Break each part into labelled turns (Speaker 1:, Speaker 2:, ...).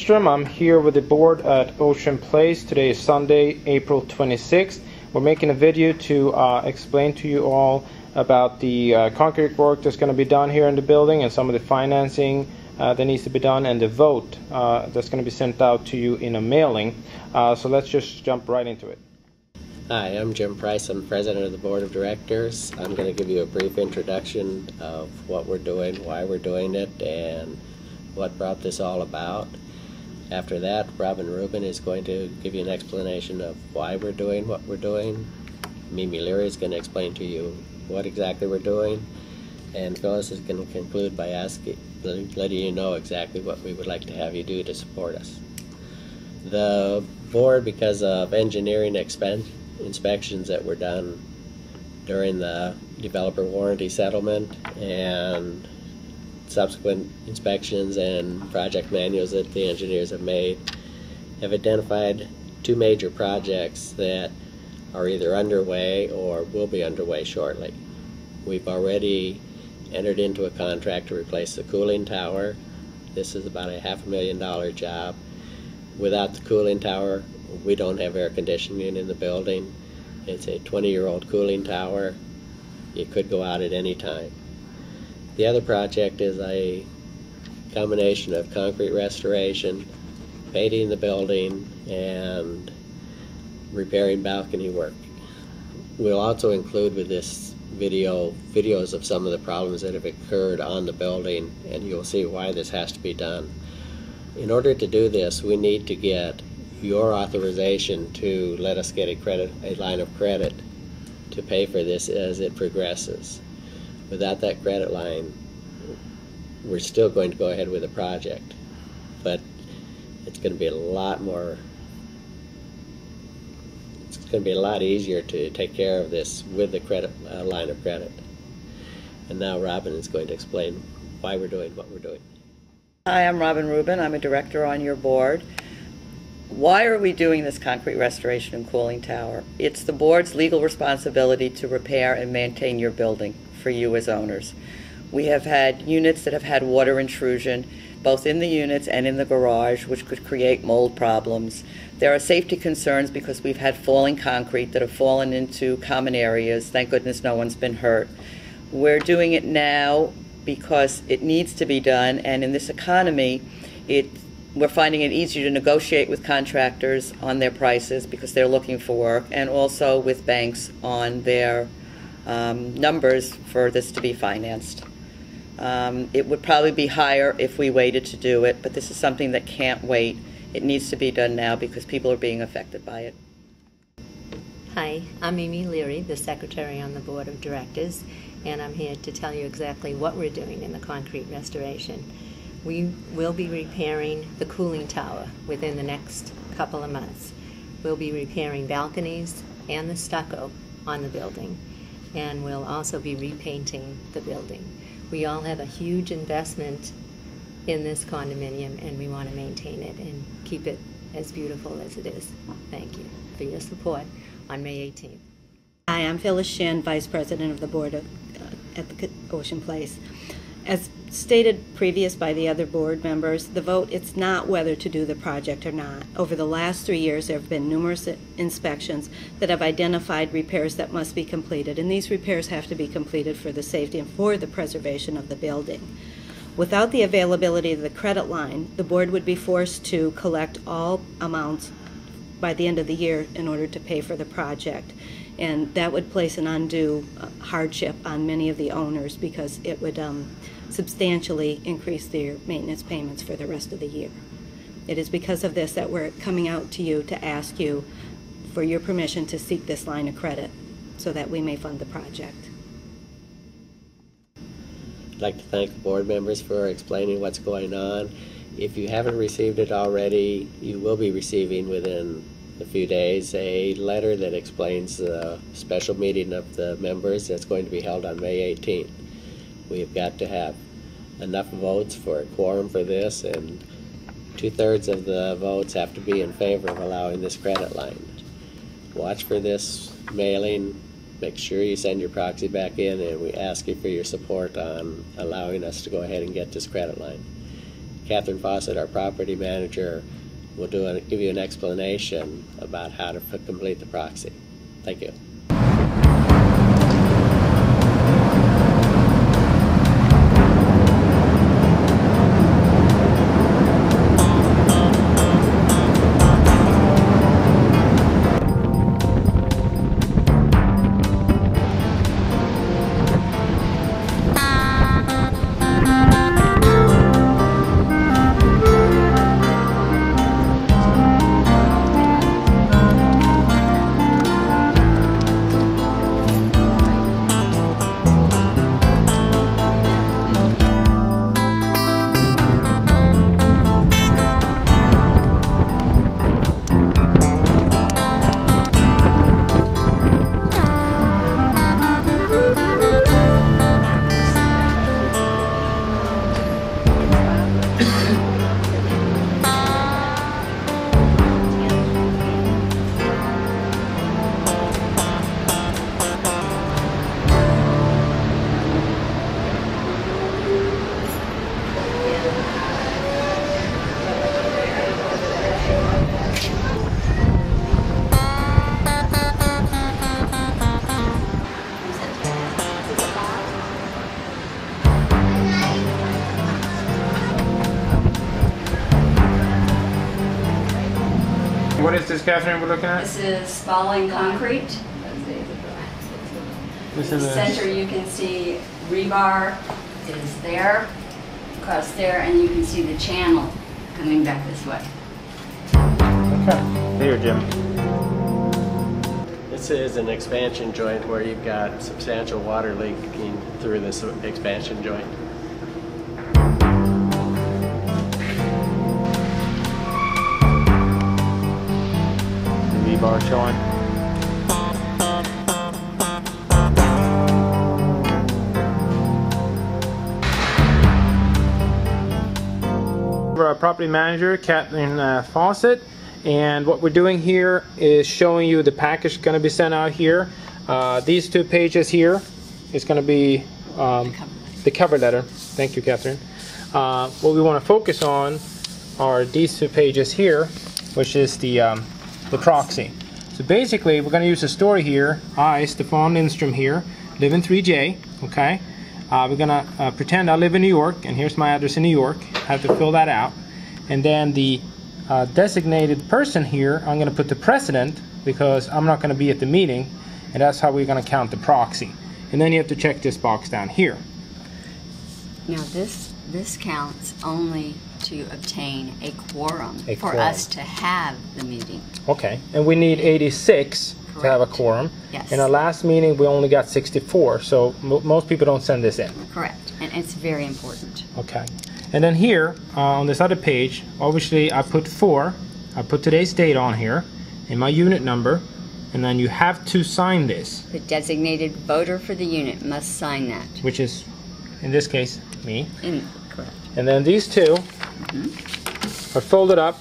Speaker 1: Lindstrom. I'm here with the board at Ocean Place. Today is Sunday, April 26th. We're making a video to explain to you all about the concrete work that's going to be done here in the building and some of the financing that needs to be done, and the vote that's going to be sent out to you in a mailing. So let's just jump right into it.
Speaker 2: Hi, I'm Jim Price. I'm president of the board of directors. I'm going to give you a brief introduction of what we're doing, why we're doing it, and what brought this all about. After that, Robin Rubin is going to give you an explanation of why we're doing what we're doing. Mimi Leary is going to explain to you what exactly we're doing, and Phyllis is going to conclude by letting you know exactly what we would like to have you do to support us. The board, because of engineering inspections that were done during the developer warranty settlement and subsequent inspections and project manuals that the engineers have made, have identified two major projects that are either underway or will be underway shortly. We've already entered into a contract to replace the cooling tower. This is about a $500,000 job. Without the cooling tower, we don't have air conditioning in the building. It's a 20-year-old cooling tower. It could go out at any time. The other project is a combination of concrete restoration, painting the building, and repairing balcony work. We'll also include with this videos of some of the problems that have occurred on the building, and you'll see why this has to be done. In order to do this, we need to get your authorization to let us get a line of credit to pay for this as it progresses. Without that credit line, we're still going to go ahead with the project, but it's going to be a lot easier to take care of this with the line of credit. And now Robin is going to explain why we're doing what we're doing.
Speaker 3: Hi, I'm Robin Rubin. I'm a director on your board. Why are we doing this concrete restoration and cooling tower? It's the board's legal responsibility to repair and maintain your building for you as owners. We have had units that have had water intrusion, both in the units and in the garage, which could create mold problems. There are safety concerns because we've had falling concrete that have fallen into common areas. Thank goodness no one's been hurt. We're doing it now because it needs to be done, and in this economy, we're finding it easier to negotiate with contractors on their prices because they're looking for work, and also with banks on their numbers for this to be financed. It would probably be higher if we waited to do it, but this is something that can't wait. It needs to be done now because people are being affected by it.
Speaker 4: Hi, I'm Mimi Leary, the secretary on the board of directors, and I'm here to tell you exactly what we're doing in the concrete restoration. We will be repairing the cooling tower within the next couple of months. We'll be repairing balconies and the stucco on the building, and we'll also be repainting the building. We all have a huge investment in this condominium, and we want to maintain it and keep it as beautiful as it is. Thank you for your support on May 18th.
Speaker 5: Hi, I'm Phyllis Shin, Vice President of the Board at the Ocean Place. As stated previous by the other board members, the vote, it's not whether to do the project or not. Over the last 3 years, there have been numerous inspections that have identified repairs that must be completed, and these repairs have to be completed for the safety and for the preservation of the building. Without the availability of the credit line, the board would be forced to collect all amounts by the end of the year in order to pay for the project. And that would place an undue hardship on many of the owners because it would substantially increase their maintenance payments for the rest of the year. It is because of this that we're coming out to you to ask you for your permission to seek this line of credit so that we may fund the project.
Speaker 2: I'd like to thank the board members for explaining what's going on. If you haven't received it already, you will be receiving within a few days a letter that explains the special meeting of the members that's going to be held on May 18th. We have got to have enough votes for a quorum for this, and 2/3 of the votes have to be in favor of allowing this credit line. Watch for this mailing. Make sure you send your proxy back in, and we ask you for your support on allowing us to go ahead and get this credit line. Catherine Fawcett, our property manager, will give you an explanation about how to complete the proxy. Thank you.
Speaker 1: What is this, Catherine, we're looking at?
Speaker 6: This is Spalding Concrete.
Speaker 1: This
Speaker 6: In
Speaker 1: is
Speaker 6: the center you can see rebar is there, across there, and you can see the channel coming back this way.
Speaker 1: Okay. Here, Jim.
Speaker 2: This is an expansion joint where you've got substantial water leaking through this expansion joint.
Speaker 1: Rebar showing. Our property manager, Catherine Fawcett, and what we're doing here is showing you the package going to be sent out here. These 2 pages here is going to be the cover letter. Thank you, Catherine. What we want to focus on are these 2 pages here, which is the proxy. So basically, we're going to use a story here. I, Stefan Lindstrom here, live in 3J. Okay. We're gonna pretend I live in New York, and here's my address in New York. I have to fill that out, and then the designated person here, I'm gonna put the president because I'm not gonna be at the meeting, and that's how we're gonna count the proxy. And then you have to check this box down here.
Speaker 6: Now this counts only to obtain a quorum
Speaker 1: A
Speaker 6: for
Speaker 1: quorum.
Speaker 6: us to have the meeting.
Speaker 1: Okay, and we need 86 to have a
Speaker 6: Correct.
Speaker 1: quorum.
Speaker 6: Yes.
Speaker 1: In our last meeting, we only got 64, so most people don't send this in.
Speaker 6: Correct, and it's very important.
Speaker 1: Okay, and then here on this other page, obviously I put 4. I put today's date on here and my unit number, and then you have to sign this,
Speaker 6: The designated voter for the unit must sign that.
Speaker 1: which is in this case me.
Speaker 6: Correct.
Speaker 1: And then these 2 are folded up.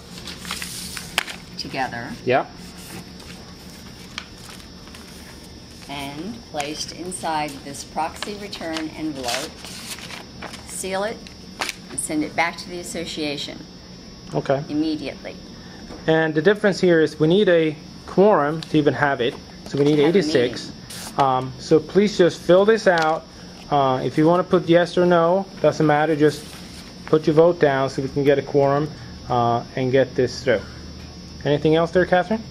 Speaker 6: Together
Speaker 1: Yep.
Speaker 6: and placed inside this proxy return envelope. Seal it and send it back to the association
Speaker 1: Okay.
Speaker 6: immediately.
Speaker 1: And the difference here is we need a quorum to even have it, so we need
Speaker 6: Have a
Speaker 1: 86. So please just fill this out. If you want to put yes or no, doesn't matter. Just put your vote down so we can get a quorum and get this through. Anything else there, Catherine?